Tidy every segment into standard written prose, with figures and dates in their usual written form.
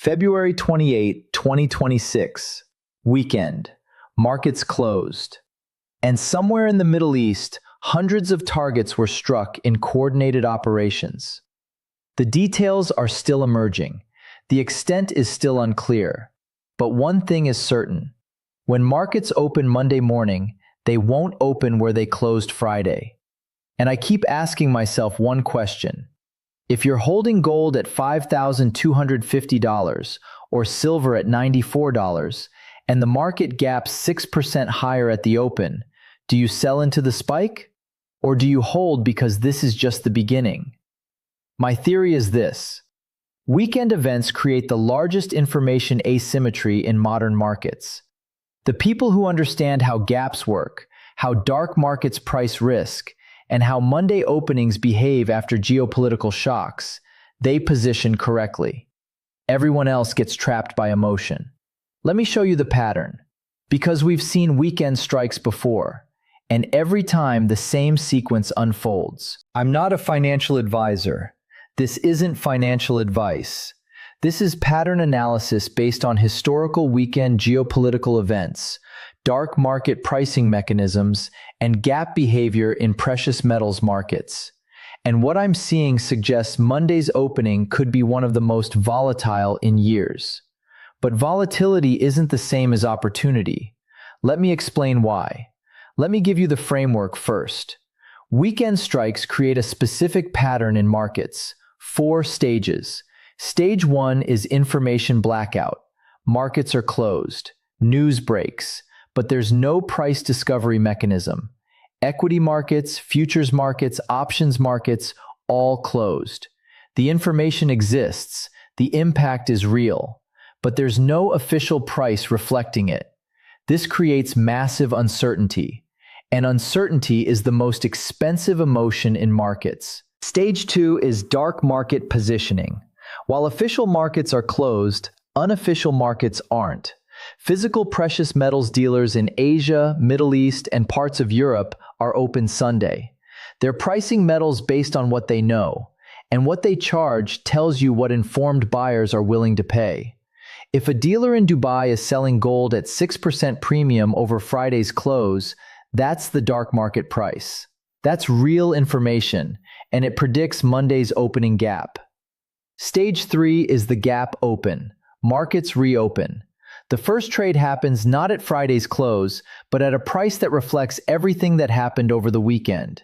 February 28, 2026, weekend, markets closed. And somewhere in the Middle East, hundreds of targets were struck in coordinated operations. The details are still emerging. The extent is still unclear. But one thing is certain. When markets open Monday morning, they won't open where they closed Friday. And I keep asking myself one question. If you're holding gold at $5,250 or silver at $94 and the market gaps 6% higher at the open, do you sell into the spike? Or do you hold because this is just the beginning? My theory is this. Weekend events create the largest information asymmetry in modern markets. The people who understand how gaps work, how dark markets price risk, and how Monday openings behave after geopolitical shocks, they position correctly. Everyone else gets trapped by emotion. Let me show you the pattern. Because we've seen weekend strikes before, and every time the same sequence unfolds. I'm not a financial advisor. This isn't financial advice. This is pattern analysis based on historical weekend geopolitical events, dark market pricing mechanisms, and gap behavior in precious metals markets. And what I'm seeing suggests Monday's opening could be one of the most volatile in years. But volatility isn't the same as opportunity. Let me explain why. Let me give you the framework first. Weekend strikes create a specific pattern in markets. 4 stages. Stage 1 is information blackout. Markets are closed. News breaks. But there's no price discovery mechanism. Equity markets, futures markets, options markets, all closed. The information exists. The impact is real. But there's no official price reflecting it. This creates massive uncertainty. And uncertainty is the most expensive emotion in markets. Stage 2 is dark market positioning. While official markets are closed, unofficial markets aren't. Physical precious metals dealers in Asia, Middle East, and parts of Europe are open Sunday. They're pricing metals based on what they know, and what they charge tells you what informed buyers are willing to pay. If a dealer in Dubai is selling gold at 6% premium over Friday's close, that's the dark market price. That's real information, and it predicts Monday's opening gap. Stage 3 is the gap open. Markets reopen. The first trade happens not at Friday's close, but at a price that reflects everything that happened over the weekend.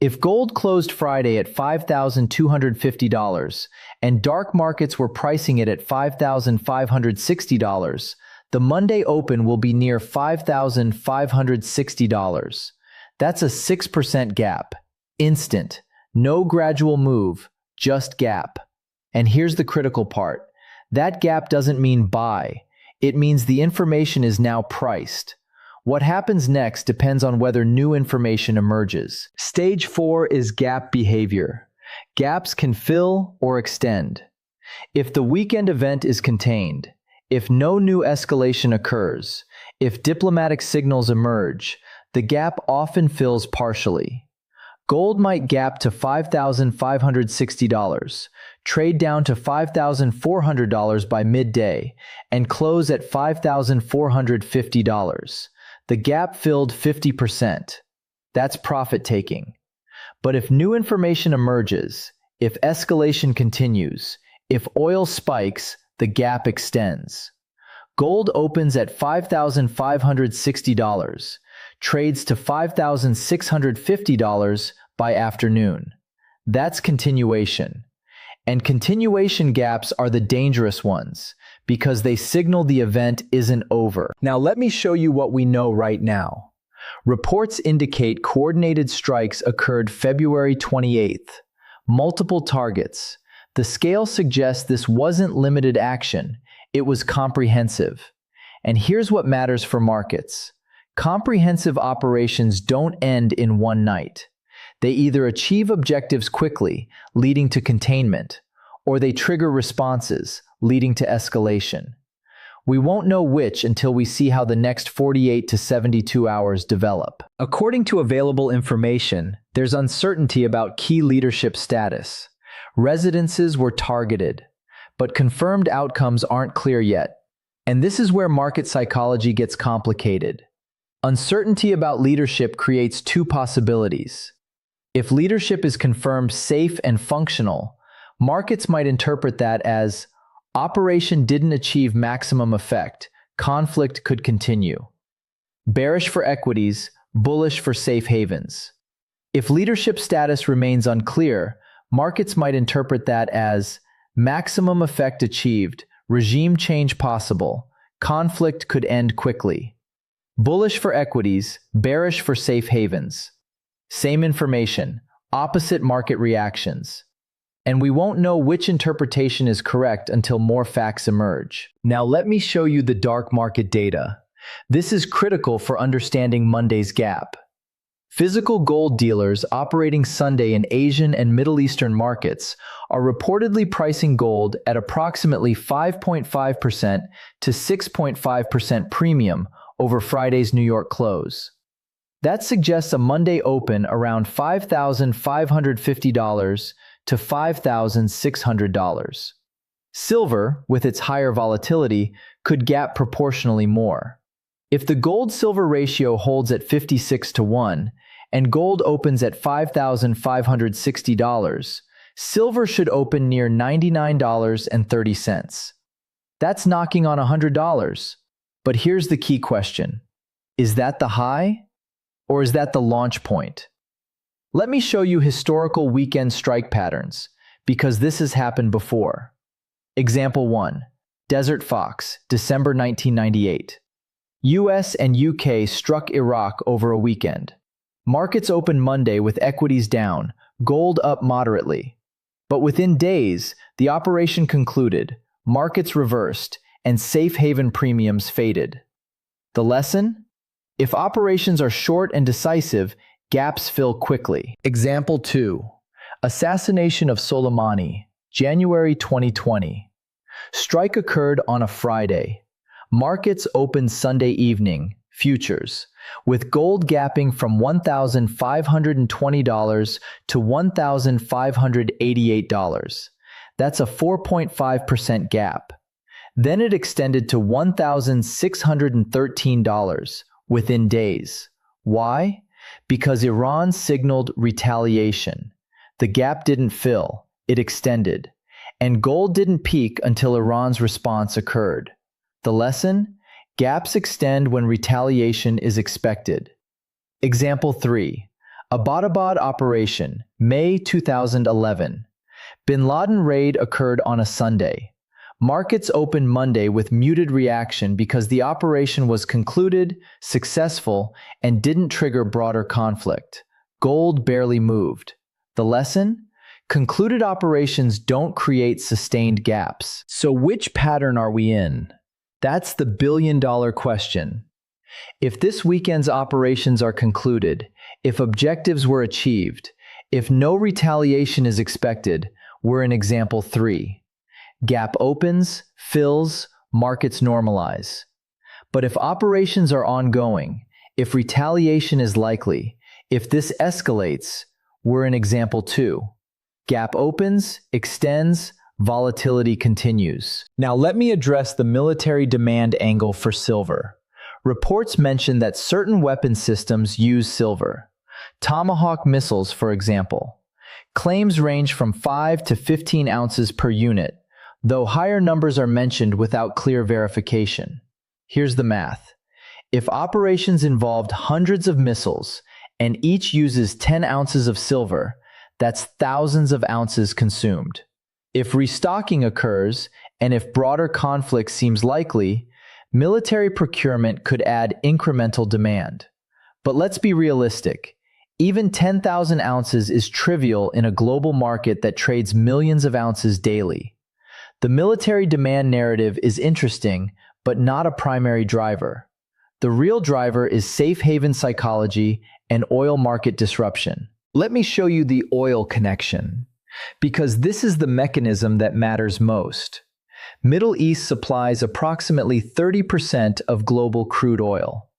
If gold closed Friday at $5,250 and dark markets were pricing it at $5,560, the Monday open will be near $5,560. That's a 6% gap. Instant. No gradual move, just gap. And here's the critical part. That gap doesn't mean buy. It means the information is now priced. What happens next depends on whether new information emerges. Stage 4 is gap behavior. Gaps can fill or extend. If the weekend event is contained, if no new escalation occurs, if diplomatic signals emerge, the gap often fills partially. Gold might gap to $5,560, trade down to $5,400 by midday, and close at $5,450. The gap filled 50%. That's profit taking. But if new information emerges, if escalation continues, if oil spikes, the gap extends. Gold opens at $5,560, trades to $5,650 by afternoon. That's continuation. And continuation gaps are the dangerous ones because they signal the event isn't over. Now let me show you what we know right now. Reports indicate coordinated strikes occurred February 28th. Multiple targets. The scale suggests this wasn't limited action, it was comprehensive. And here's what matters for markets. Comprehensive operations don't end in one night. They either achieve objectives quickly, leading to containment, or they trigger responses, leading to escalation. We won't know which until we see how the next 48 to 72 hours develop. According to available information, there's uncertainty about key leadership status. Residences were targeted. but confirmed outcomes aren't clear yet. And this is where market psychology gets complicated. Uncertainty about leadership creates two possibilities. If leadership is confirmed safe and functional, markets might interpret that as operation didn't achieve maximum effect, conflict could continue. Bearish for equities, bullish for safe havens. If leadership status remains unclear, markets might interpret that as maximum effect achieved, regime change possible, conflict could end quickly. Bullish for equities, bearish for safe havens. Same information, opposite market reactions. And we won't know which interpretation is correct until more facts emerge. Now let me show you the dark market data. This is critical for understanding Monday's gap. Physical gold dealers operating Sunday in Asian and Middle Eastern markets are reportedly pricing gold at approximately 5.5% to 6.5% premium over Friday's New York close. That suggests a Monday open around $5,550 to $5,600. Silver, with its higher volatility, could gap proportionally more. If the gold-silver ratio holds at 56-1 and gold opens at $5,560, silver should open near $99.30. That's knocking on $100. But here's the key question. Is that the high? Or is that the launch point? Let me show you historical weekend strike patterns, because this has happened before. Example 1. Desert Fox, December 1998. US and UK struck Iraq over a weekend. Markets opened Monday with equities down, gold up moderately. But within days, the operation concluded, markets reversed, and safe haven premiums faded. The lesson? If operations are short and decisive, gaps fill quickly. Example 2. Assassination of Soleimani, January 2020. Strike occurred on a Friday. Markets opened Sunday evening, futures, with gold gapping from $1,520 to $1,588. That's a 4.5% gap. Then it extended to $1,613 within days. Why? Because Iran signaled retaliation. The gap didn't fill, it extended. And gold didn't peak until Iran's response occurred. The lesson? Gaps extend when retaliation is expected. Example 3. Abbottabad Operation, May 2011. Bin Laden raid occurred on a Sunday. Markets opened Monday with muted reaction because the operation was concluded, successful, and didn't trigger broader conflict. Gold barely moved. The lesson? Concluded operations don't create sustained gaps. So which pattern are we in? That's the billion-dollar question. If this weekend's operations are concluded, if objectives were achieved, if no retaliation is expected, we're in example 3. Gap opens, fills, markets normalize. But if operations are ongoing, if retaliation is likely, if this escalates, we're in example 2. Gap opens, extends, volatility continues. Now let me address the military demand angle for silver. Reports mention that certain weapon systems use silver. Tomahawk missiles, for example. Claims range from 5 to 15 ounces per unit, though higher numbers are mentioned without clear verification. Here's the math. If operations involved hundreds of missiles and each uses 10 ounces of silver, that's thousands of ounces consumed. If restocking occurs, and if broader conflict seems likely, military procurement could add incremental demand. But let's be realistic. Even 10,000 ounces is trivial in a global market that trades millions of ounces daily. The military demand narrative is interesting, but not a primary driver. The real driver is safe haven psychology and oil market disruption. Let me show you the oil connection, because this is the mechanism that matters most. Middle East supplies approximately 30% of global crude oil.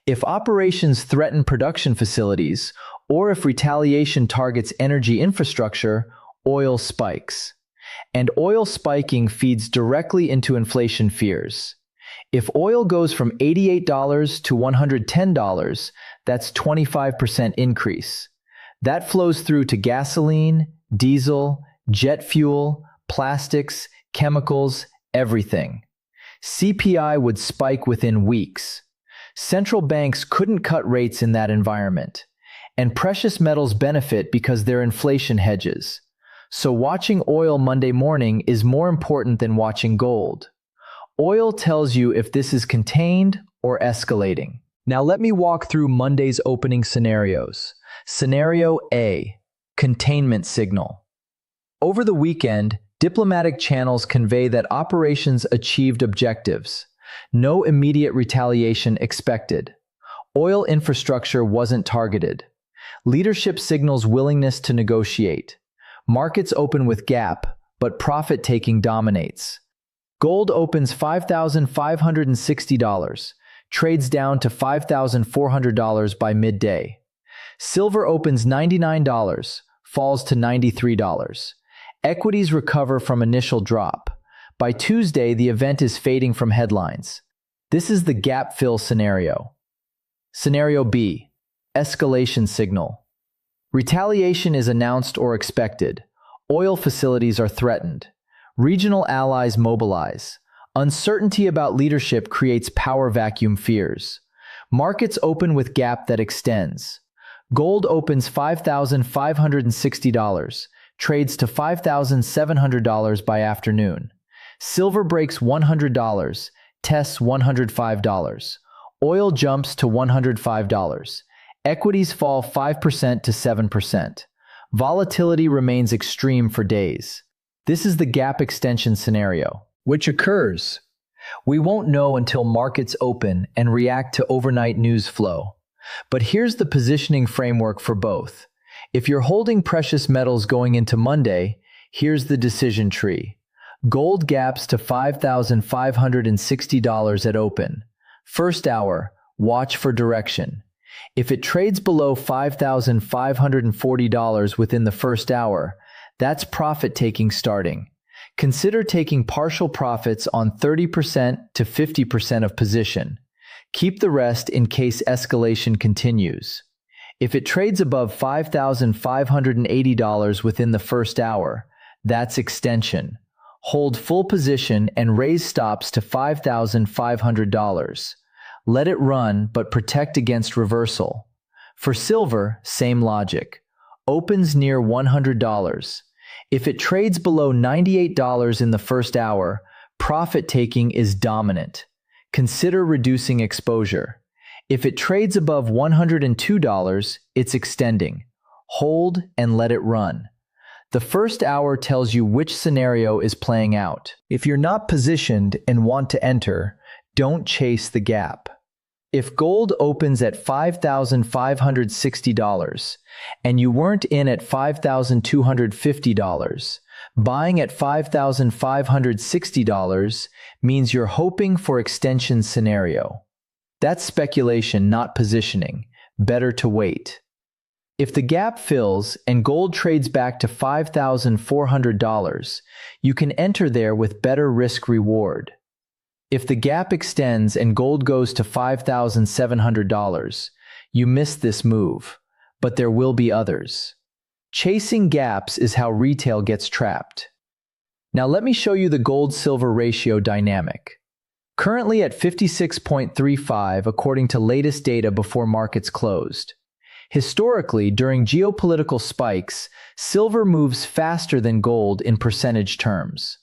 If operations threaten production facilities, or if retaliation targets energy infrastructure, oil spikes. And oil spiking feeds directly into inflation fears. If oil goes from $88 to $110, that's 25% increase. That flows through to gasoline, diesel, jet fuel, plastics, chemicals, everything. CPI would spike within weeks. Central banks couldn't cut rates in that environment. And precious metals benefit because they're inflation hedges. So watching oil Monday morning is more important than watching gold. Oil tells you if this is contained or escalating. Now let me walk through Monday's opening scenarios. Scenario A, containment signal. Over the weekend, diplomatic channels convey that operations achieved objectives. No immediate retaliation expected. Oil infrastructure wasn't targeted. Leadership signals willingness to negotiate. Markets open with gap, but profit-taking dominates. Gold opens $5,560, trades down to $5,400 by midday. Silver opens $99, falls to $93. Equities recover from initial drop. By Tuesday, the event is fading from headlines. This is the gap fill scenario. Scenario B, escalation signal. Retaliation is announced or expected. Oil facilities are threatened. Regional allies mobilize. Uncertainty about leadership creates power vacuum fears. Markets open with gap that extends. Gold opens $5,560, trades to $5,700 by afternoon. Silver breaks $100, tests $105. Oil jumps to $105. Equities fall 5% to 7%. Volatility remains extreme for days. This is the gap extension scenario, which occurs. We won't know until markets open and react to overnight news flow. But here's the positioning framework for both. If you're holding precious metals going into Monday, here's the decision tree. Gold gaps to $5,560 at open. First hour, watch for direction. If it trades below $5,540 within the first hour, that's profit-taking starting. Consider taking partial profits on 30% to 50% of position. Keep the rest in case escalation continues. If it trades above $5,580 within the first hour, that's extension. Hold full position and raise stops to $5,500. Let it run, but protect against reversal. For silver, same logic. Opens near $100. If it trades below $98 in the first hour, profit-taking is dominant. Consider reducing exposure. If it trades above $102, it's extending. Hold and let it run. The first hour tells you which scenario is playing out. If you're not positioned and want to enter, don't chase the gap. If gold opens at $5,560 and you weren't in at $5,250, buying at $5,560 means you're hoping for extension scenario. That's speculation, not positioning. Better to wait. If the gap fills and gold trades back to $5,400, you can enter there with better risk-reward. If the gap extends and gold goes to $5,700, you miss this move, but there will be others. Chasing gaps is how retail gets trapped. Now let me show you the gold-silver ratio dynamic. Currently at 56.35 according to latest data before markets closed. Historically, during geopolitical spikes, silver moves faster than gold in percentage terms.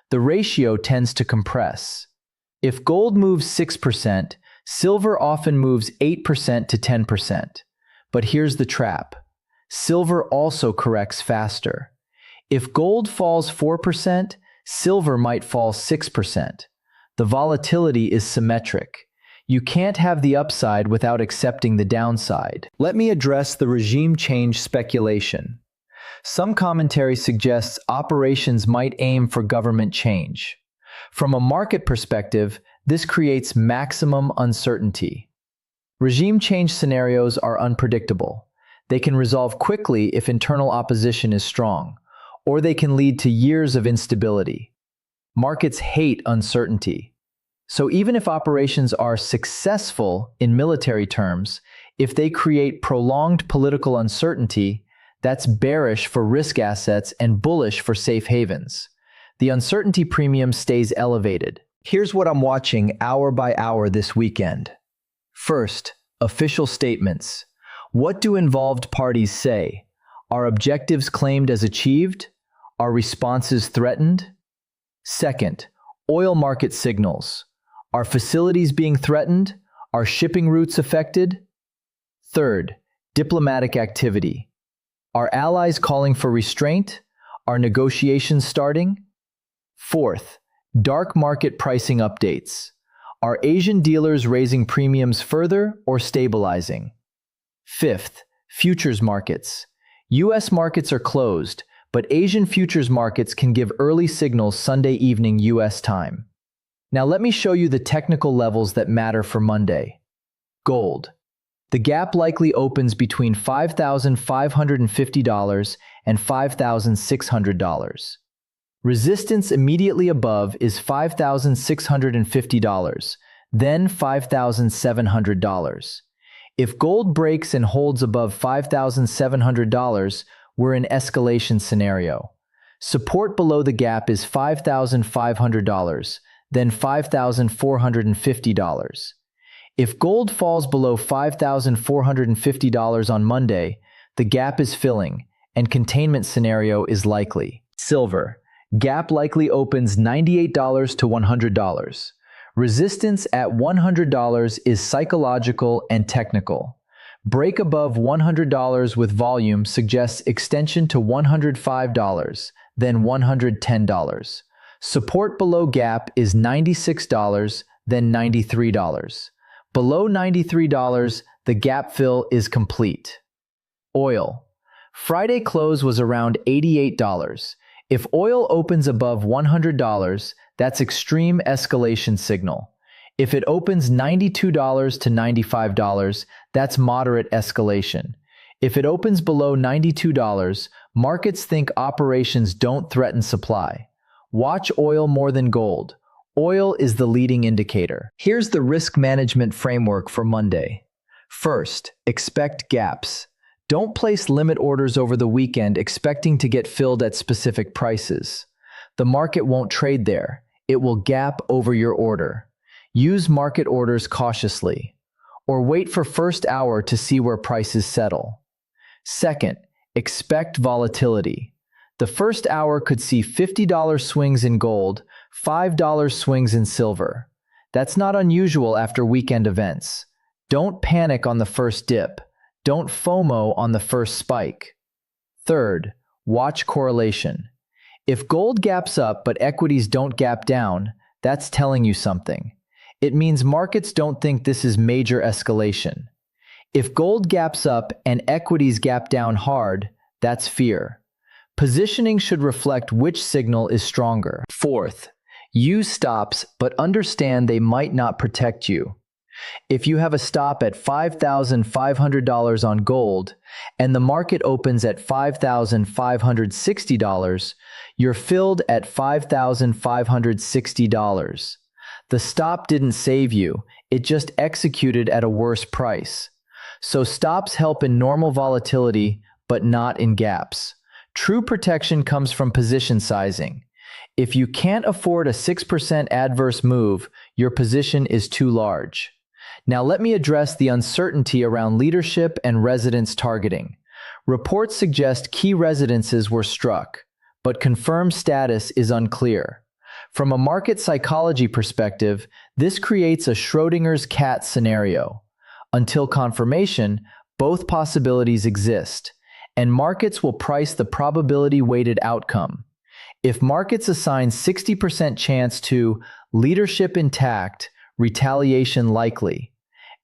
The ratio tends to compress. If gold moves 6%, silver often moves 8% to 10%. But here's the trap. Silver also corrects faster. If gold falls 4%, silver might fall 6%. The volatility is symmetric. You can't have the upside without accepting the downside. Let me address the regime change speculation. Some commentary suggests operations might aim for government change. From a market perspective, this creates maximum uncertainty. Regime change scenarios are unpredictable. They can resolve quickly if internal opposition is strong, or they can lead to years of instability. Markets hate uncertainty. So even if operations are successful in military terms, if they create prolonged political uncertainty, that's bearish for risk assets and bullish for safe havens. The uncertainty premium stays elevated. Here's what I'm watching hour by hour this weekend. First, official statements. What do involved parties say? Are objectives claimed as achieved? Are responses threatened? Second, oil market signals. Are facilities being threatened? Are shipping routes affected? Third, diplomatic activity. Are allies calling for restraint? Are negotiations starting? Fourth, dark market pricing updates. Are Asian dealers raising premiums further or stabilizing? Fifth, futures markets. U.S. markets are closed, but Asian futures markets can give early signals Sunday evening U.S. time. Now let me show you the technical levels that matter for Monday. Gold. The gap likely opens between $5,550 and $5,600. Resistance immediately above is $5,650, then $5,700. If gold breaks and holds above $5,700, we're in escalation scenario. Support below the gap is $5,500, then $5,450. If gold falls below $5,450 on Monday, the gap is filling, and containment scenario is likely. Silver. Gap likely opens $98 to $100. Resistance at $100 is psychological and technical. Break above $100 with volume suggests extension to $105, then $110. Support below gap is $96, then $93. Below $93, the gap fill is complete. Oil. Friday close was around $88. If oil opens above $100, that's extreme escalation signal. If it opens $92 to $95, that's moderate escalation. If it opens below $92, markets think operations don't threaten supply. Watch oil more than gold. Oil is the leading indicator. Here's the risk management framework for Monday. First, expect gaps. Don't place limit orders over the weekend expecting to get filled at specific prices. The market won't trade there. It will gap over your order. Use market orders cautiously, or wait for first hour to see where prices settle. Second, expect volatility. The first hour could see $50 swings in gold, $5 swings in silver. That's not unusual after weekend events. Don't panic on the first dip. Don't FOMO on the first spike. Third, watch correlation. If gold gaps up but equities don't gap down, that's telling you something. It means markets don't think this is major escalation. If gold gaps up and equities gap down hard, that's fear. Positioning should reflect which signal is stronger. Fourth, use stops but understand they might not protect you. If you have a stop at $5,500 on gold and the market opens at $5,560, you're filled at $5,560. The stop didn't save you, it just executed at a worse price. So stops help in normal volatility, but not in gaps. True protection comes from position sizing. If you can't afford a 6% adverse move, your position is too large. Now let me address the uncertainty around leadership and residence targeting. Reports suggest key residences were struck, but confirmed status is unclear. From a market psychology perspective, this creates a Schrodinger's cat scenario. Until confirmation, both possibilities exist, and markets will price the probability-weighted outcome. If markets assign 60% chance to leadership intact, retaliation likely,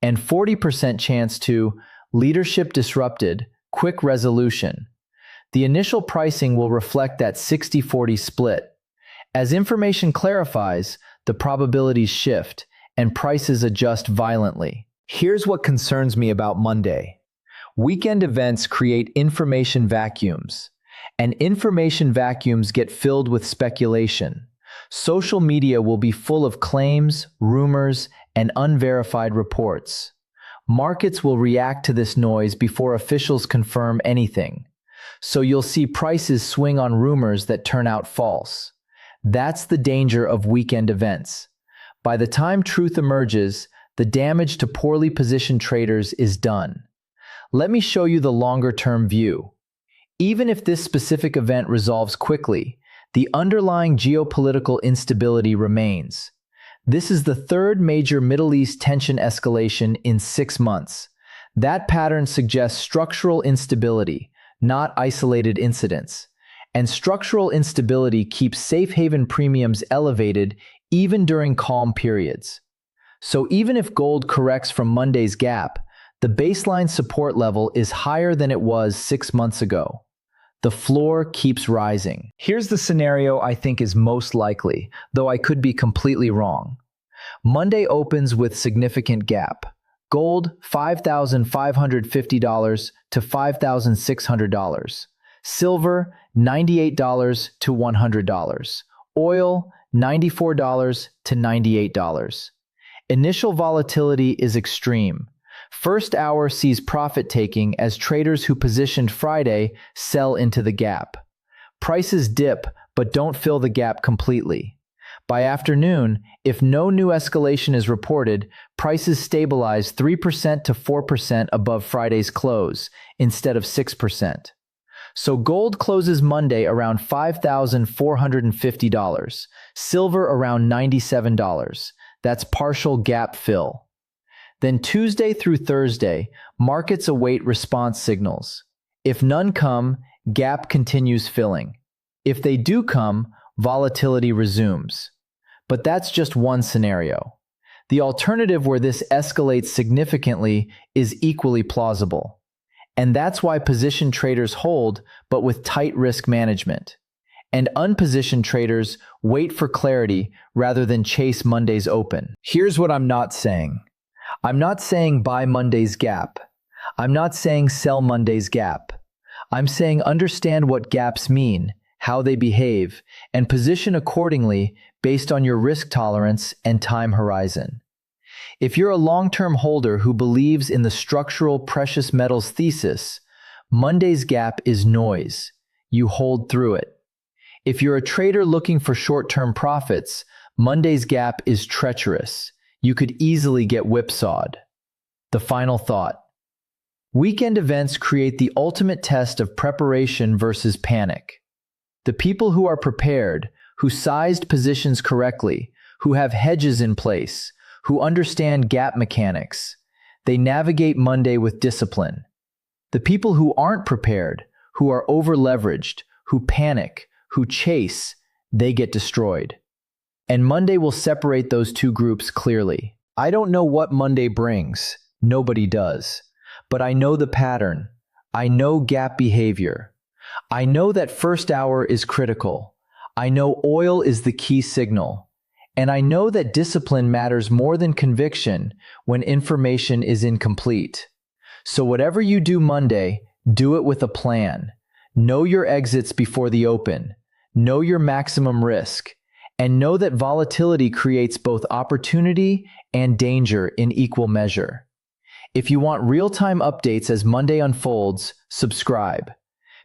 and 40% chance to leadership disrupted, quick resolution, the initial pricing will reflect that 60-40 split. As information clarifies, the probabilities shift, and prices adjust violently. Here's what concerns me about Monday. Weekend events create information vacuums. and information vacuums get filled with speculation. Social media will be full of claims, rumors, and unverified reports. Markets will react to this noise before officials confirm anything. So you'll see prices swing on rumors that turn out false. That's the danger of weekend events. By the time truth emerges, the damage to poorly positioned traders is done. Let me show you the longer-term view. Even if this specific event resolves quickly, the underlying geopolitical instability remains. This is the third major Middle East tension escalation in 6 months. That pattern suggests structural instability, not isolated incidents. And structural instability keeps safe haven premiums elevated even during calm periods. So even if gold corrects from Monday's gap, the baseline support level is higher than it was 6 months ago. The floor keeps rising. Here's the scenario I think is most likely, though I could be completely wrong. Monday opens with significant gap. Gold, $5,550 to $5,600. Silver, $98 to $100. Oil, $94 to $98. Initial volatility is extreme. First hour sees profit taking as traders who positioned Friday sell into the gap. Prices dip but don't fill the gap completely. By afternoon, if no new escalation is reported, prices stabilize 3% to 4% above Friday's close instead of 6%. So gold closes Monday around $5,450, silver around $97. That's partial gap fill. Then Tuesday through Thursday, markets await response signals. If none come, gap continues filling. If they do come, volatility resumes. But that's just one scenario. The alternative where this escalates significantly is equally plausible. And that's why position traders hold, but with tight risk management. And unpositioned traders wait for clarity rather than chase Monday's open. Here's what I'm not saying. I'm not saying buy Monday's gap. I'm not saying sell Monday's gap. I'm saying understand what gaps mean, how they behave, and position accordingly based on your risk tolerance and time horizon. If you're a long-term holder who believes in the structural precious metals thesis, Monday's gap is noise. You hold through it. If you're a trader looking for short-term profits, Monday's gap is treacherous. You could easily get whipsawed. The final thought. Weekend events create the ultimate test of preparation versus panic. The people who are prepared, who sized positions correctly, who have hedges in place, who understand gap mechanics, they navigate Monday with discipline. The people who aren't prepared, who are over-leveraged, who panic, who chase, they get destroyed. And Monday will separate those two groups clearly. I don't know what Monday brings. Nobody does. But I know the pattern. I know gap behavior. I know that first hour is critical. I know oil is the key signal. And I know that discipline matters more than conviction when information is incomplete. So whatever you do Monday, do it with a plan. Know your exits before the open. Know your maximum risk. And know that volatility creates both opportunity and danger in equal measure. If you want real-time updates as Monday unfolds, subscribe.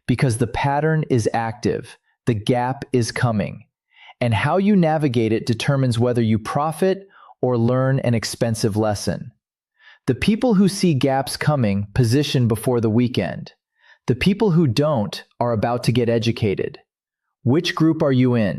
Because the pattern is active, the gap is coming. And how you navigate it determines whether you profit or learn an expensive lesson. The people who see gaps coming position before the weekend. The people who don't are about to get educated. Which group are you in?